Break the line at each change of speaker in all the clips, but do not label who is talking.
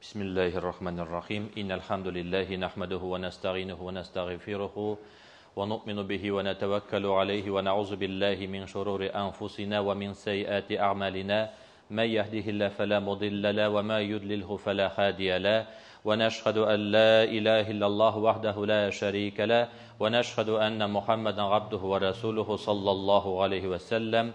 بسم الله الرحمن الرحيم إن الحمد لله نحمده ونستعينه ونستغفره ونؤمن به ونتوكل عليه ونعوذ بالله من شرور أنفسنا ومن سيئات أعمالنا من يهده الله فلا مضل له وما يضلله فلا هادي له ونشهد أن لا إله إلا الله وحده لا شريك له ونشهد أن محمدا عبده ورسوله صلى الله عليه وسلم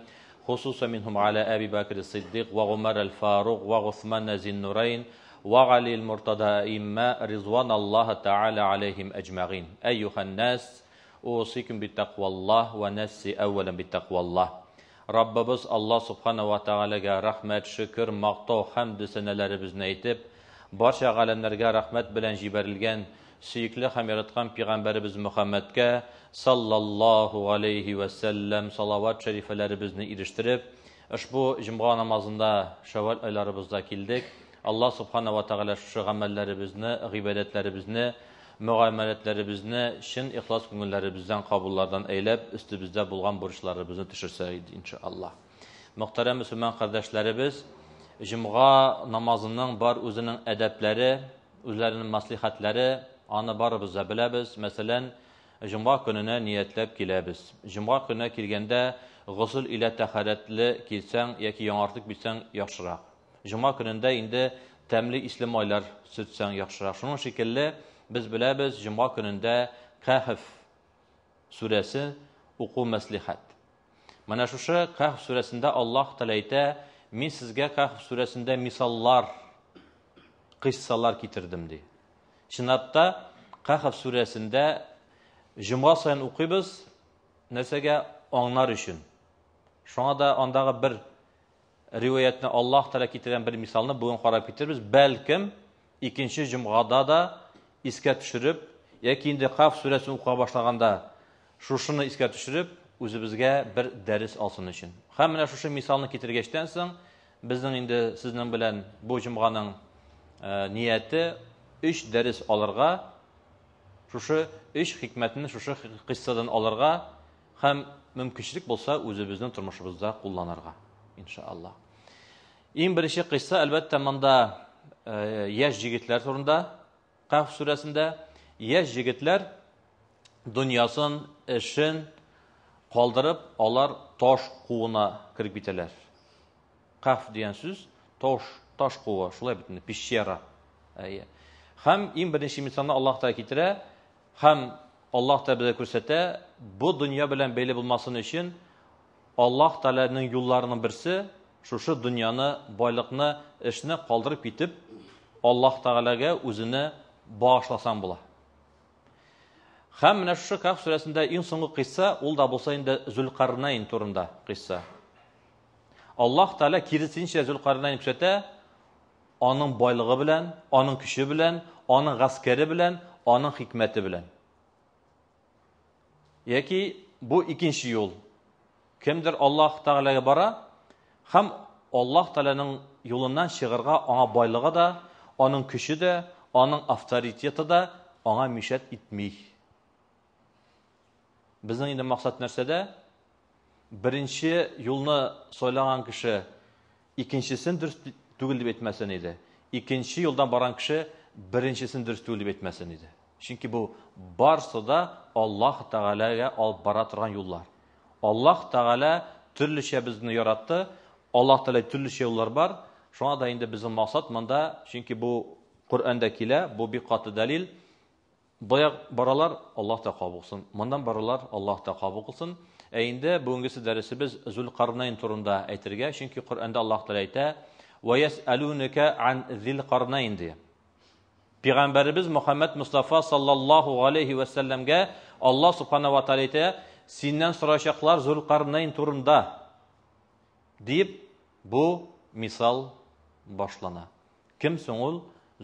خصوصا منهم على أبي بكر الصديق وعمر الفاروق وعثمان ذي النورين وعلي المرتضى إما رضوان الله تعالى عليهم أجمعين أيها الناس أوصيكم بتقوى الله ونفسي أولا بتقوى الله Rabbimiz Allah subhanahu wa ta'alaga rahmat, shukr, maqtov, hamd sanalarimizni aytib, barcha alamlarga rahmat bilan jibarilgan suyukli ham yaratgan payg'ambarimiz Muhammadga sallallohu alayhi va sallam salovat sharifalarimizni erishtirib, ushbu juma namozida Shavval oylarimizda keldik. Allah subhanahu wa ta'ala shu amallarimizni, ibodatlarimizni, muomalatlarimizni shin ixlos ko'ngillaribizdan qabullardan aylab, ustimizda bo'lgan burchlarimizni tushirsa inshaalloh. Muhtaram musulmon qardoshlarimiz, juma namozining bor o'zining adablari, o'zlarining maslahatlari, ani baribizda bilamiz. Masalan, juma kunini niyatlab kelamiz. Juma kuni kelganda g'usl ila tahoratli kelsang yoki yong'ortlik bilsang yaxshiroq. Juma kunida endi tamli islom oylar sutsang yaxshiroq. Shuning shekilli biz bilamiz, juma kunida Kahf surasi o'quv maslahat. Mana shu Kahf surasida Alloh taolay men sizga Kahf surasida misollar, qissalar keltirdim deydi. Shinatda Kahf surasida juma sayin o'qiymiz, narsaga anglar uchun. Shunda ondagi bir rivoyatni Alloh taolay keltirgan bir misolni bugun qarab ketirmiz. Balkim ikkinchi jumada da esga tushirib, yoki endi Kahf surasini o'qiy boshlaganda shuni esga tushirib, o'zimizga bir dars olsin uchun. Ham mana shu misolni keltirgandan so'ng bizning endi sizning bilan bu jumg'aning niyati 3 dars olirga, shu 3 hikmatni shu qissadan olirga ham mumkinchilik bo'lsa o'zimizning turmushimizda qo'llanirga inshaalloh. Eng birinchi qissa albatta menda yosh yigitlar turunda. Kahf surasida yosh yigitlar dunyosin, ishin qoldirib, ular tosh quvuna kirib ketadilar. Kahf degan so'z tosh quva, shulay bitadi, peshera. Ham eng birinchi misolni Alloh taolo keltira, ham Alloh taolo bizga ko'rsata, bu dunyo bilan beli bo'lmasin uchun Alloh taolaning yo'llarining birisi shu dunyoni, boylikni, ishni qoldirib ketib, Alloh taolaga o'zini bağışlasan bula. Ham mana shu Kahf surasida eng so'nggi qissa, ul da bo'lsa endi Zulqarnayn turunda qissa. Alloh taolo kirisincha Zulqarnayn ko'rsata, onun boyligi bilan, onun kuchi bilan, onun askari bilan, onun hikmati bilan. Yoki bu ikkinchi yo'l. Kimdir Alloh taolaga bora, ham Alloh taolaning yo'lidan chiqirga ona boyligi da, onun kuchi da, onun avtoriteti de ona müşet etmey. Bizning endi maqsad narsada birinchi yo'lni so'ylagan kishi ikkinchisini durust tugul deb aytmasin edi. Ikkinchi yo'ldan boran kishi birinchisini durust tugul deb aytmasin edi. Chunki bu barsida Alloh taolaga olib bora turgan yo'llar. Alloh taola turlicha bizni yaratdi. Alloh taola turlicha yo'llar bor. Shuna da endi bizning maqsad menda, chunki bu Qur'onda kela, bu bir qatı dalil. Boyaq baralar Alloh ta qabul qilsin. Bundan baralar Alloh ta qabul qilsin. Endi bugünkü dersimiz Zulqarnayn turunda aytirga, chunki Qur'onda Alloh taolo ayta: "Va yas'alunaka an Zulqarnayn" diye. Payg'ambarimiz Muhammad Mustafa sallallohu alayhi va sallamga Alloh subhanahu va taolo ayta: "Sendan so'rashaqlar Zulqarnayn turunda" deb bu misol boshlana. Kim so'ngul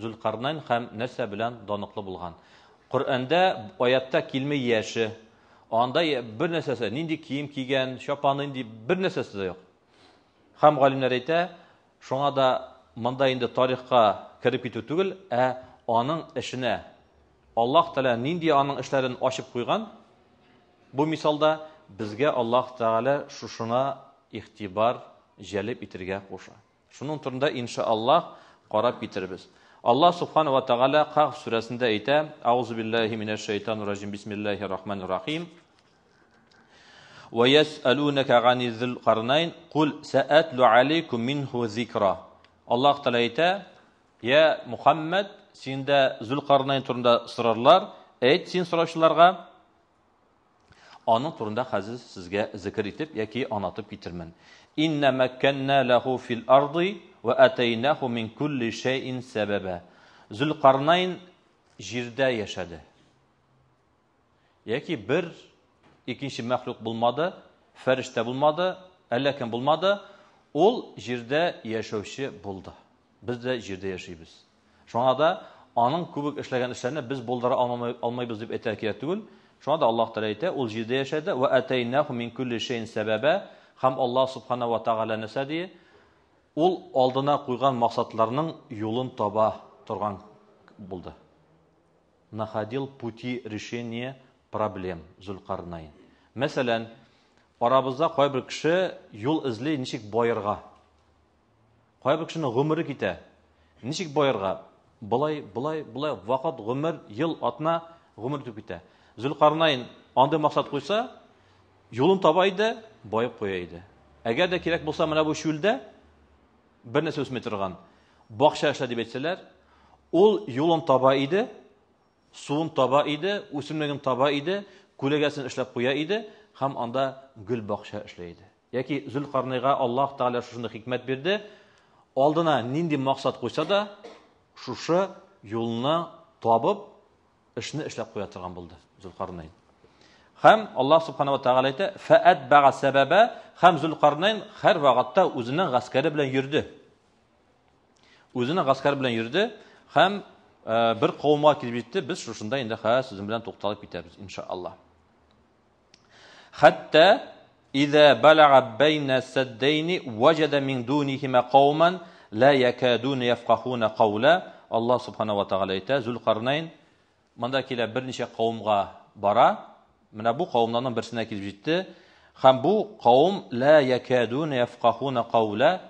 Zulqarnayn ham narsa bilan doniqli bo'lgan. Qur'onda oyatda kelmay yashi, onda bir narsasi, nindi kiyim kiygan, shopani indi bir narsasi da yo'q. Ham olimlar ayta, shunga da menda endi tarixga kirib ketib tugul, onun ishini Alloh taolo nindi onun ishlarini ochib qo'ygan. Bu misolda bizga Alloh taolo shuna ig'tibor jalb etirga qo'sha. Shuning turida inshaalloh qarab bitiribmiz. Allah subhanahu wa ta'ala Qaf surasında ayta: "Auzu billahi mineşşeytanirracim. Bismillahirrahmanirrahim. Ve yes'alunaka gani Zulqarnayn kul sa'atlu alaykum minhu zikra." Allah Teala ayta: "Ya Muhammed, sende Zulqarnayn turunda sorarlar. Ayt sen soraşlarga, onun turunda hazır sizge zikr etip yoki anlatib getirmen. İnne mekkenna lahu fil ardi ve ataynahu min kulli şeyin sebebe." Zulqarnayn jirde yaşadı. Yoki bir ikinci mahluk bulmadı, ferişte bulmadı, ellekin bulmadı. Ol jirde yaşavşı buldu. Biz de jirde yaşayız. Şu anda onun kubuk işlegen işlerini biz buldara almayız deyip eterkiyat değil. Şu anda Allah Teala ayta, ol jirde yaşadı ve ataynahu min kulli şeyin sebebe. Hem Allah subhanahu wa ta'ala nese diye, ol aldına koygan maksatlarının yolun taba turgan buldu. Naходил пути решения проблем Zulqarnayn. Mesela aramızda koy bir kişi yol izli nişik boyarga. Koy bir kişinin ömrü kite. Nişik boyarga. Bulay vakit ömür yıl atna ömür tükite. Zulqarnayn andı maksat koysa yolun tabaydı, boyup koyaydı. Eğer de kirek bulsa mana bu şulda bir nese ösmetirgan. Bakşa işle dip etseler, ol yolun tabaydı, suyun tabaydı, usulmegin tabaydı, kulegasını işlep koyaydı, hem anda gül bakşa işleydi. Yaki Zulqarnayn'a Allah Teala şuşunda hikmet berdi. Aldına nindi maksat koysa da şuşu yoluna tabıp işini işlep koyatırgan buldu Zulqarnayn. Hem Allah subhanahu wa ta'ala ayta: "Fa'atba'a sebebe." Hem Zulqarnayn her vaqtda özünün gaskeri bilen yürüdü. Özünün gaskeri bilen yürüdü. Hem bir kavma kilip gitti. Biz şuşunda indi sizin bilen to'xtalib ketamiz inşallah. Hatta iza balaga bayna saddayni wajada min dunihima qauman la yakadun yafqahuna qawla. Allah subhanahu wa ta'ala ayta: Zulqarnayn mandakiler bir neçe kavmga bara. Mana bu kavmlardan birisine kilip gitti. Hem bu kavm la yakadun yafqahuna qawla,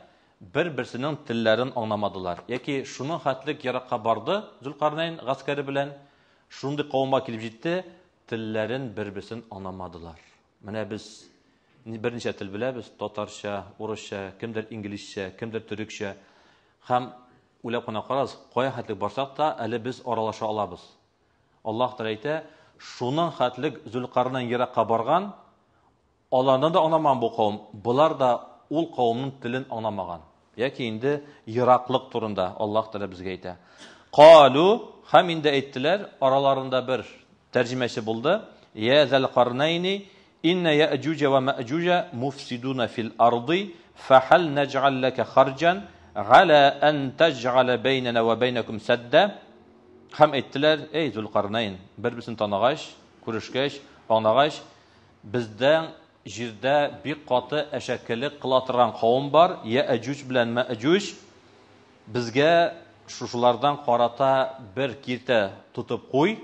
birisinin tillerini anlamadılar. Yaki şunun hatlik yarakka bardı Zulqarnayn gaskeri bilen, şundi kavma kilip gitti, tillerin birisini anlamadılar. Mana biz bir neçe til bilemiz: Tatarcha, Uruscha, kimdir İngilizce, kimdir Türkçe. Hem ulab qana qaraz, qoya hatlik barsak da ali biz aralasha olamiz. Allah Teala ayta: "Şunun hatlik Zulqarnayn yarakka bargan, Allah'dan da anlaman bu kavm. Bular da ol kavminin tilini anlamagan. Yaki indi yiraklık turunda Allah Teala bizge ayta. Qalu, hem indi ettiler, aralarında bir tercümesi buldu. Ya Zulqarnayni inne ya'cuce ve ma'cuce mufsiduna fil ardı fahal nec'al leke harcan ala en tec'ale beynena ve beynekum sedde. Hem ettiler, ey Zulqarnayn, birisini tanıgaş, kuruşkeş, anlagaş, bizden jirde bir katı eşekkelik kılatıran kavim var. Ya'cuc bilen ma'cuc. Bizge şuşulardan karata bir kirte tutup koy.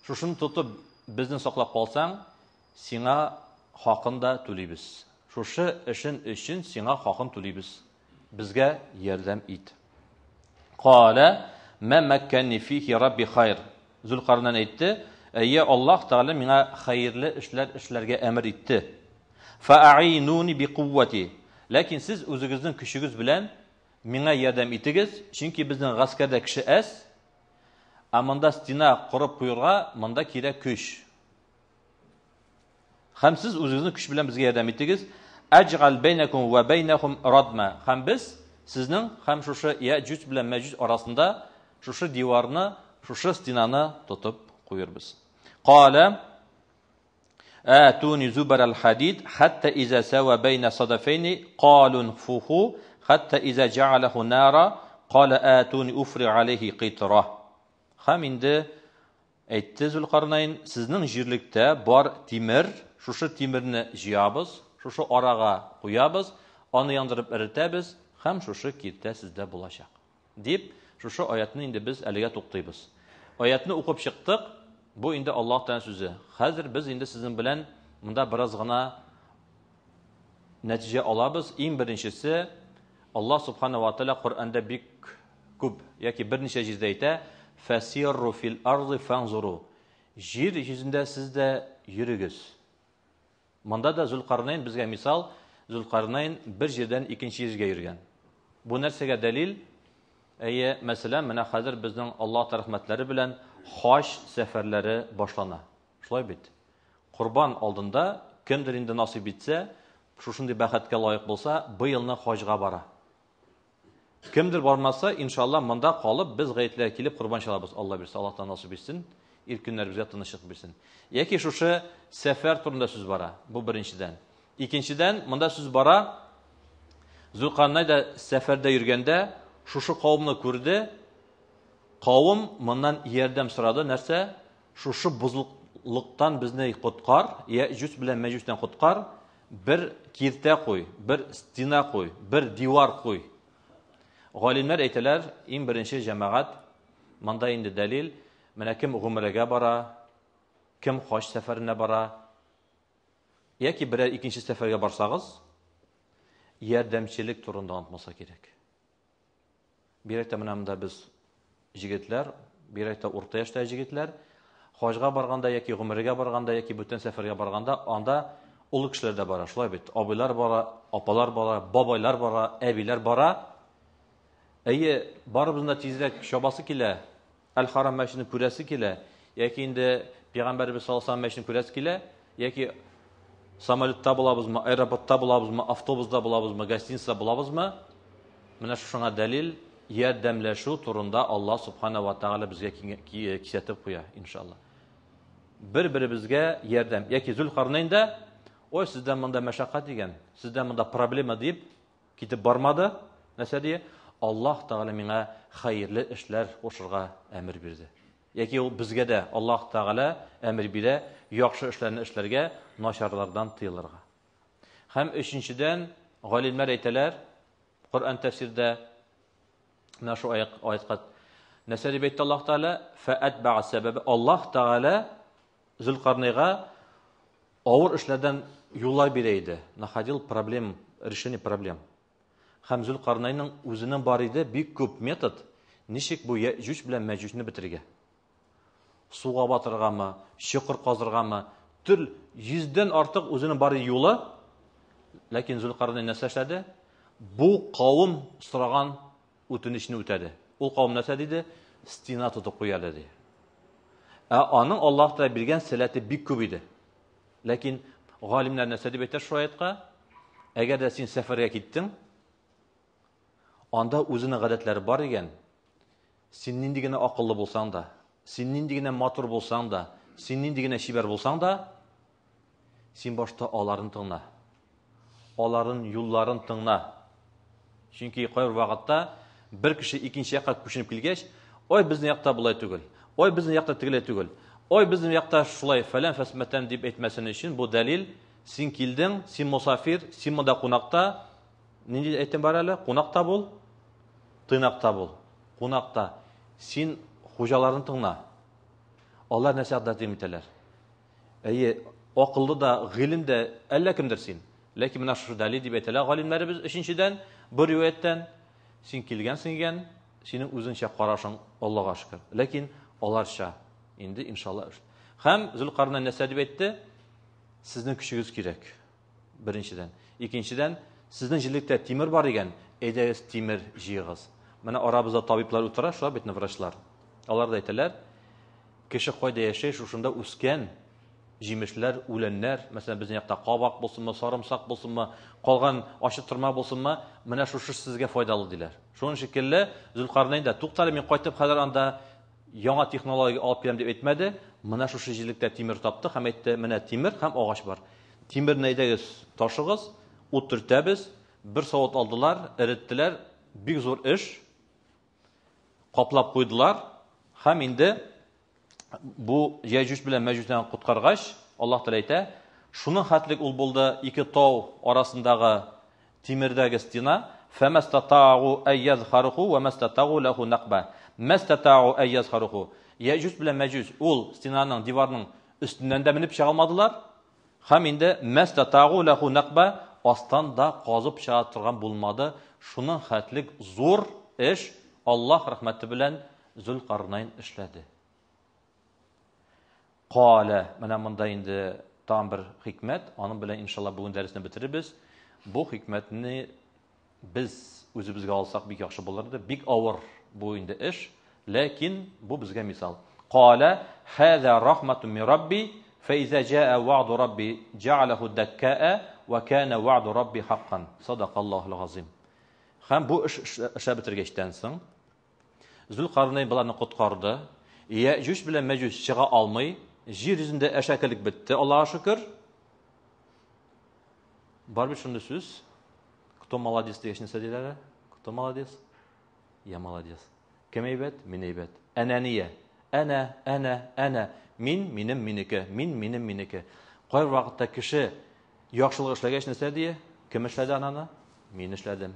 Şuşunu tutup bizden saklap kalsan, sina hakkında tülüybiz. Şuşu işin sina hakkın tülüybiz. Bizge yardım et. Kale, men mekkenni fihi rabbi hayr. Zulqarnayn etti. Ey Allah Teala mina hayırlı işlerge emir etti. Fa'inuni bi kuvveti. Lakin siz özünüzün küçüğüz bilen mina yardım etiniz. Çünkü bizden gaskerde kişi es. Amanda stina kurup kuyurga manda kire küş. Hem siz özünüzün küçü bilen bizge yardım etiniz. Ec'al beynekum ve beynehum radma. Hem biz sizin hem şuşu Ya'cuc bilen Ma'cuc arasında şuşu divarını, şuşu stinanı tutup koyuyoruz. Qala atuni zubar al-hadid hatta iza sawa bayna sadafayni qalun fuhu hatta iza ja'alahu nara qala atuni ufri alayhi qitra. Hem indi aytdi Zulqarnayn, sizning jirlikte bar timir, şuşu timirini jiyabız, şuşu araga qo'yamiz, onu yandırıp eritamiz, hem şuşu kirte sizde bulacak. Deyip şuşu oyatını indi biz eliga to'xtaymiz. Oyatını o'qib chiqdik. Bu indi Allah'tan sözü. Hazır biz indi sizin bilen bunda biraz gına netice alabız. En birincisi Allah subhanahu wa ta'ala Kur'an'da bir күп, яки берничә җирдә әйтә, фасирру фил арди фанзуру. Җир йөзендә сез дә йөрегез. Монда да Зулкарнайн безгә мисал, Зулкарнайн бер җирдән икенче җиргә йөргән. Бу нәрсәгә дәлил? Әйе, мәсәлән, менә хәзер безнең Аллаһ рәхмәтләре белән хаҗ сәфәрләре башлана. Шулай бит. Курбан алдында кемдер инде насыйп итсә, шушындый бәхеткә лаек булса, бу елны хаҗга бара. Кемдер бармаса, иншалла, монда калып, без гаетләр килеп курбан чалабыз. Алла бирсә, Аллаһтан насыйп итсен, ир көннәр безгә тынычлык бирсен. Яки шушы сәфәр турында сүз бара. Бу беренчедән. Икенчедән, монда сүз бара, Зулкарнайн да сәфәрдә йөргәндә шушы кавымны күрде. Кавым моннан ярдәм сорады. Нәрсә? Шушы бузыклыктан безне коткар, Яҗүҗ белән Мәҗүҗтән коткар, бер киртә куй, бер стена куй, бер дивар куй. Галимнәр әйтәләр, иң беренче җәмәгать, монда инде дәлил, менә кем гомрәгә бара, кем хаҗ сәфәренә бара, яки берәр икенче сәфәргә барсагыз, ярдәмчелек турында аңлатмаса кирәк. Бирәктә менә монда без җегетләр, бирәктә урта яшьтәге җегетләр, хаҗга барганда яки гомрәгә барганда яки бүтән сәфәргә барганда, анда улы кешеләр дә бара, шулай бит. Абыйлар бара, апалар бара, бабайлар бара, әбиләр бара. Әйе, барыбызны тизрәк чабасы килә, Әл-Харам мәчетен күрәсе килә, яки инде Пәйгамбәрбез саллаллаһу алейһи мәчетен күрәсе килә, яки самолетта булабызмы, аэропортта булабызмы, автобуста булабызмы, гостиница булабызмы? Менә шуңа дәлил ярдәмләшү турында Аллаһ субхана ва тааля безгә кисәтеп куя, иншалла. Бер-беребезгә ярдәм. Яки Зулкарнайнда, ой, сездән монда мәшәкать дигән, сездән монда проблема дип китеп бармады. Нәрсә дия? Аллаһ Тәгалә миңа хәерле эшләр кушырга әмер бирде. Яки ул безгә дә Аллаһ Тәгалә әмер бирә, яхшы эшләрне эшләргә, начарлардан тыелырга. Һәм өченчедән, галимнәр әйтәләр, Коръән тәфсирдә менә шу аятка нәрсә дип әйтте Аллаһ Тәгалә? Фәәтбәъ сәбәбе. Аллаһ Тәгалә Зулкарнайга авыр эшләрдән юллар бирә иде. Находил решение проблем. Һәм Зулкарнайның үзенең бар иде бик күп метод, ничек бу Яҗүҗ белән Мәҗүҗне бетергә. Суга батыргамы, чокыр казыргамы, төр 100дән артык үзенең бар юлы. Ләкин Зулкарнай нәрсә эшләде? Бу кавым сораган үтенечне үтәде. Ул кавым нәрсә диде? Стена тотып куя диде. Аның Аллаһ та биргән сәләте бик күп иде. Ләкин галимнәр нәрсә дип әйтә шу аятка? Әгәр дә син сәфәргә киттең, анда үзенең гадәтләре бар икән, син нинди генә акыллы булсаң да, син нинди генә матур булсаң да, син нинди генә чибәр булсаң да, син башта аларын тыңла. Аларын юлларын тыңла. Чөнки кайбер вакытта бер кеше икенче якка күченеп килгәч, ой, безнең якта булай түгел. Ой, безнең якта тегелә түгел. Ой, безнең якта шулай фәлән фәсмәтән дип әйтмәсен өчен бу дәлил. Син килдең, син мусафир, син монда кунакта. Нинди әйтем бар әле? Кунакта бул, тыйнакта бул. Кунакта син хуҗаларын тыңла. Алар нәрсә дәтим итәләр. Әйе, акыллы да, гыйлем дә әллә кемдер син. Ләкин менә шушы дәлил дип әйтәләр галимнәребез. Өченчедән, бер риваяттан син килгәнсең икән, синең үзеңчә карашың Аллаһка шөкер. Ләкин аларча инде иншалла. Һәм Зулкарнай нәрсә дип әйтте? Сезнең көчегез кирәк. Беренчедән. Икенчедән, сезнең җирлектә тимер бар икән, әйдәгез тимер җыегыз. Менә арабызда табиблар утыра, шулай бит врачлар. Алар да әйтәләр, кеше кайда яшәй, шушында үскән җимешләр, үләннәр, мәсәлән, безнең якта кабак булсынмы, сарымсак булсынмы, калган ачы тырма булсынмы, менә шушы сезгә файдалы диләр. Шуның шикелле Зулкарнайн да туктале, мин кайтып хәзер анда яңа технология алып киләм дип әйтмәде. Менә шушы җирлектә тимер тапты, һәм әйтте, менә тимер һәм агач бар. Тимерне әйдәгез ташыгыз, ут төртәбез. Бер савыт алдылар, эреттеләр, бик зур эш. Каплап куйдылар. Һәм инде бу Яҗүҗ белән Мәҗүҗдән куткаргач, Аллаһ Тәгалә әйтә, шуның хәтлек ул булды ике тау арасындагы тимердәге стена. Фәмәстатау айязхаруху ва мастатау лаху нақба. Мастатау айязхаруху. Яҗүҗ белән Мәҗүҗ ул стенаның, диварның өстеннән дә менеп чыга алмадылар. Һәм инде мастатау лаху нақба, астан да казып чыга торган булмады. Шуның хәтлек зур эш Allah rahmeti bilen Zülkarneyn işledi. Qala, mana bunda indi tam bir hikmet, onun bilen inşallah bugün dersini bitiririz. Bu hikmetini biz özümüzge alsak bik yaxşı bolardı. Bik ağır bu indi iş. Lakin bu bizge misal. Qala, "Hâzâ rahmetun min Rabbi, fe izâ câe va'du Rabbi, ce'alehu dekkâe ve kâne va'du Rabbi hakkan." Sadakallahul azim. Hem bu işe bitirgeçten soň Zülkarneyn bularni qutqardı. Yecüc bilen Mecüc çığa almay, yer yüzünde eşekelik bitti. Allah'a şükür. Var bir şunda söz. Кто молодец diyişini söylediler. Кто молодец? Ya молодец. Kim eybet? Min eybet. Enaniye. Ana. Min, minim, minike. Min, minim, minike. Qoyr vaqtda kişi yaxşılıq işlegeç nese diye? Kim işledi anana? Min işledim.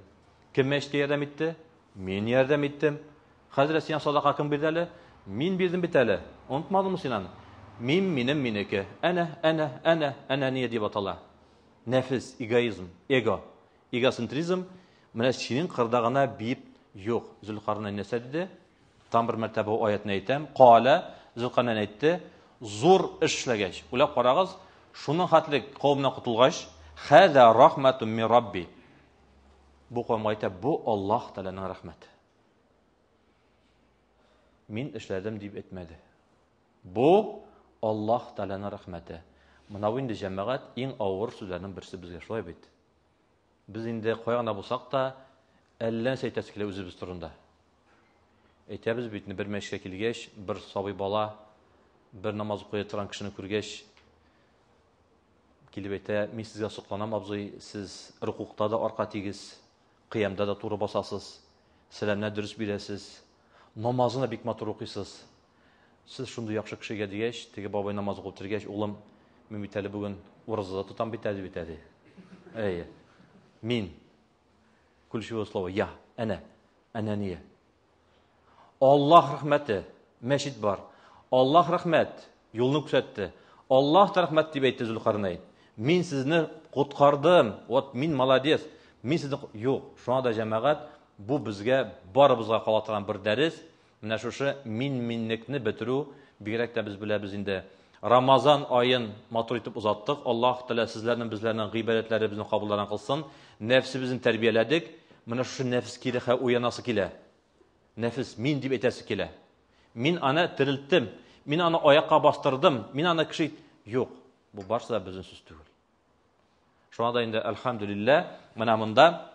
Kim eşki yerdem etti? Min yerdem ettim. Hazret sen sadaka kim birdeli? Min birdim biteli. Unutmadın mı Sinan? Min, minim, minike. Ana niye diye batala. Nefis, egoizm, egosentrizm. Mene şinin qırdağına biyip yok. Zülkarneyn nese dedi? Tam bir mertebe o ayetini aytem. Qala, Zülkarneyn aytti. Zor işlegeç. Ula qarağız, şunun hatlik qavmına qutulgaç. Hâzâ rahmetun min Rabbi. Bu qavm ayta, bu Allah Teala'nın rahmeti. Min işledim deyip etmedi. Bu Allah Teala'nın rahmeti. Mına bu indi cemaat en ağır sözlerinin birisi bizge şolay bit. Biz indi qoyana bulsak da ellen seytesikle özübüz turunda. Eytemiz bitini bir meşke kilgeç, bir sabi bala, bir namaz qoya turan kişini kurgeç. Kilib eyte, min sizge suqlanam abzıy, siz rukukta da arqa tegiz, qiyamda da turu basasız, selamna dürüst bilesiz, namazına bik matur oqıysız. Siz şundu yaxşı kişiге digeç, tegi babay namazı qop tirgeç, oğlum, min biteli bugün urazıda tutan bitedi. Ey, min, kulşivo slova, ya, ana niye? Allah rahmeti, meşit var. Allah rahmet, yolunu küsetti. Allah da rahmet deyip eytti Zülkarneyn. Min sizni qutqardım, min malades. Min sizni, yok, şu anda cemaat, bu bizge, barımızga qalatıran bir deriz. Mine şuşu minlikni bitiru, birek de biz bile biz indi. Ramazan ayın matur etip uzattık. Allah Teala sizlerinin bizlerinin gıybetleri bizim kabullarına kılsın. Nefsi bizim terbiyeledik. Mine şuşu nefis kile, uyanası kile. Nefis min deyip etesi kile. Min ana dirilttim. Min ana ayakka bastırdım. Min ana kişi yok. Bu barsa da bizim söz değil. Şu anda indi elhamdülillah menamında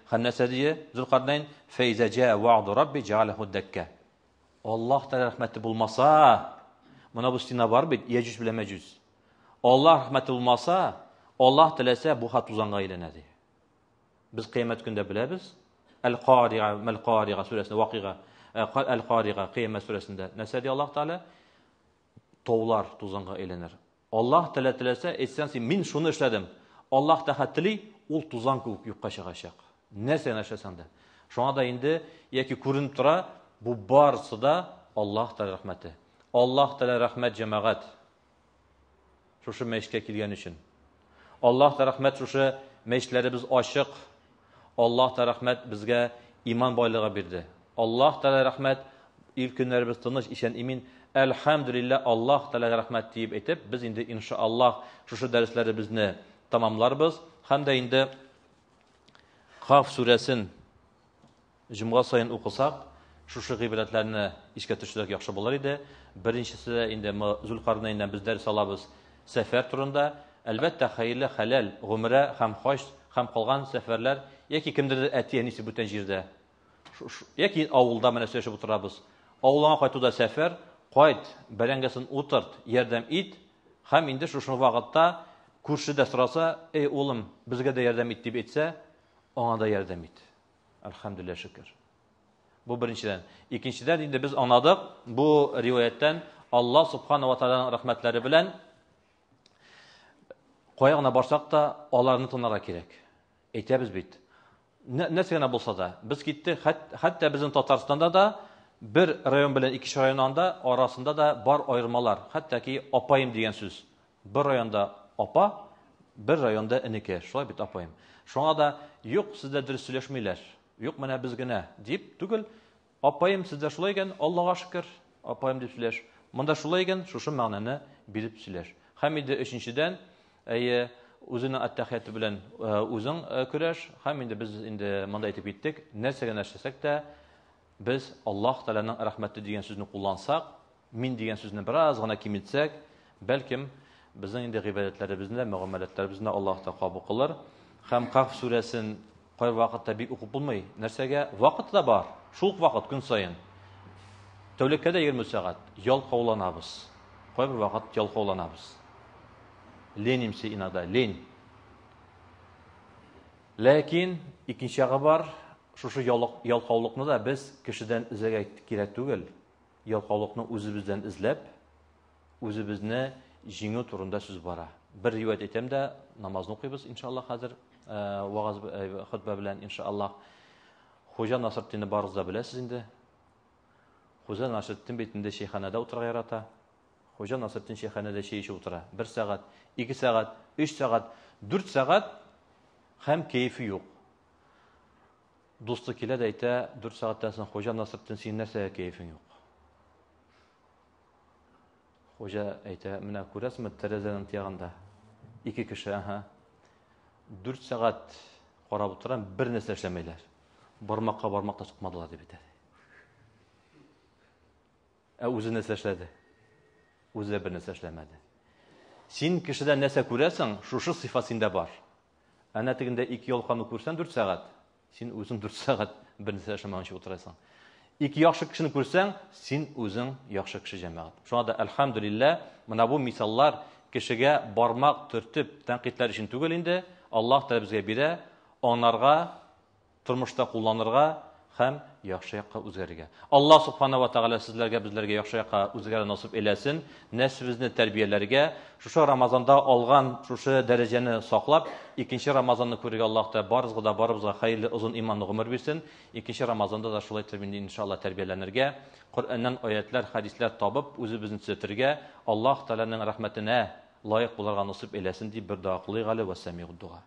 Hannese Zülkarneyn feize ca'e va'du Rabbi cealehu dekke. Allah Teala rahmeti bulmasa buna bu stina var bit Yecüc bile Mecüc. Allah rahmeti bulmasa Allah Teala bu hat uzanğa ilenedi. Biz kıyamet günde bilebiz. El-Qari'a suresinde vaqiga El-Qari'a kıyamet suresinde nese diyor Allah Teala? Towlar tuzanğa elenir. Allah Teala tilese etsensi min şunu işledim. Allah da hatili ol tuzan kılıp yukka şaşak. Nersen aşasan da. Şu anda indi yeki kurun tura bu barsı da Allah Teala rahmeti. Allah Teala rahmet cemaat. Şuşu meşke kilgen için. Allah Teala rahmet şuşu meşkleri biz aşık. Allah Teala rahmet bizge iman baylığa birdi. Allah Teala rahmet ilk günler biz tınış işen imin. Elhamdülillah Allah Teala rahmet deyip etip biz indi inşallah şuşu dersleri bizni tamamlarız. Hem de indi Kaf suresin Cumğa sayın okusak şuşu gıybetlerini işke düşürük yaxşı bolar idi. Birincisi de indi Zülkarneyn'den biz ders alabız sefer turunda. Elbette hayırlı halal, gümre hem hoş hem kalgan seferler yeki kimdir etiye nisi bütün jirde. Yeki avulda mene söyleşip oturabız. Avulana qaytuda sefer qayt, berengesin uturt, yerdem it. Hem indi şuşun vakitta kurşu da sırasa, ey oğlum bizge de yardım et deyip etse, ona da yardım et. Elhamdülillah şükür. Bu birinciden. İkinciden indi biz anladık bu rivayetten Allah subhanahu wa ta'ala'nın rahmetleri bilen koyağına barsak da onlarını tınlara gerek. Eytemiz bit. Ne sene bulsa da biz gittik hatta bizim Tataristan'da da bir rayon bilen iki rayonunda arasında da bar ayırmalar. Hatta ki apayım diyen söz. Bir rayonda apa, bir rayonda enike. Şöyle bit apayım. Şu anda yok sizde dürüst söyleşmeyler. Юк, менә без генә дип түгел. Апаем сездә шулай икән, Аллаһка шөкер. Апаем дип сөйләш. Монда шулай икән, шушы мәгънәне биреп сөйләш. Һәм инде өченчедән, үзенең аттахияты белән үзең көрәш. Һәм инде без инде монда әйтеп киттек, нәрсәгә нәрсәсәк тә без Аллаһ Тәгаләнең рәхмәте дигән сүзне куллансак, мин дигән сүзне бераз гына кимитсәк, бәлкем безнең инде гыйбадәтләребезне, мөгамәләтләребезне Аллаһ та кабул кылыр. Һәм Каф сүрәсен кай вакытта бик укып булмый. Нәрсәгә? Вакыт та бар. Шул вакыт көн саен. Тәүлеккә дә 20 сәгать ялкауланабыз. Кай бер вакыт ялкауланабыз. Ленимся иногда, лень. Ләкин икенче ягы бар. Шушы ялкаулыкны да без кешедән эзләргә кирәк түгел. Ялкаулыкны үзебездән эзләп, үзебезне җиңү турында сүз бара. Бер ривайәт әйтәм дә, намазны укыйбыз иншаллах хәзер, вагыз хутба белән иншаллах. Хуҗа Насретдинне барыгыз да беләсез инде. Хуҗа Насретдин бит инде шәйханәдә утырырга ярата. Хуҗа Насретдин шәйханәдә чәй эчеп утыра. 1 сәгать, 2 сәгать, 3 сәгать, 4 сәгать һәм кәефе юк. Дусты килә дә әйтә, 4 сәгатьтән соң Хуҗа Насретдин син нәрсәгә кәефең юк? Хуҗа әйтә, менә күрәсезме тәрәзәнең тягында 2 кеше, 4 сәгать карап утырам, бер нәрсә эшләмәйләр. Бармакка бармак та сукмадылар дип әйтә. Үзе нәрсә эшләде? Үзе бер нәрсә эшләмәде. Син кешедән нәрсә күрәсең, шушы сыйфат синдә бар. Әнә тегендә 2 ялканны күрсәң 4 сәгать, син үзең 4 сәгать бер нәрсә эшләмәгәнче утырасың. 2 яхшы кешене күрсәң, син үзең яхшы кеше җәмәгать. Шуңа да әлхәмдүлилләh, менә бу мисаллар кешегә бармак төртеп тәнкыйтьләр өчен түгел инде, Аллаһ Тәгалә безгә бирә, анарга тормышта кулланырга һәм яхшы якка үзгәрергә. Аллаһ Субханаһу ва Тәгалә сезләргә, безләргә яхшы якка үзгәрә насыйп эләсен, нәфсебезне тәрбияләргә, шушы Рамазанда алган шушы дәрәҗәне саклап, икенче Рамазанны күрергә Аллаһ та барыбызга хәерле узын иманлы гомер бирсен. Икенче Рамазанда да шулай иншаллах тәрбияләнергә, Коръәннән аятлар, хәдисләр табып, үзебезне төзәтергә, Аллаһ Тәгаләнең рәхмәтенә лаек булырга насыйп эләсен дип бер дуа кылыйк әле. Ва самиғуд дуа.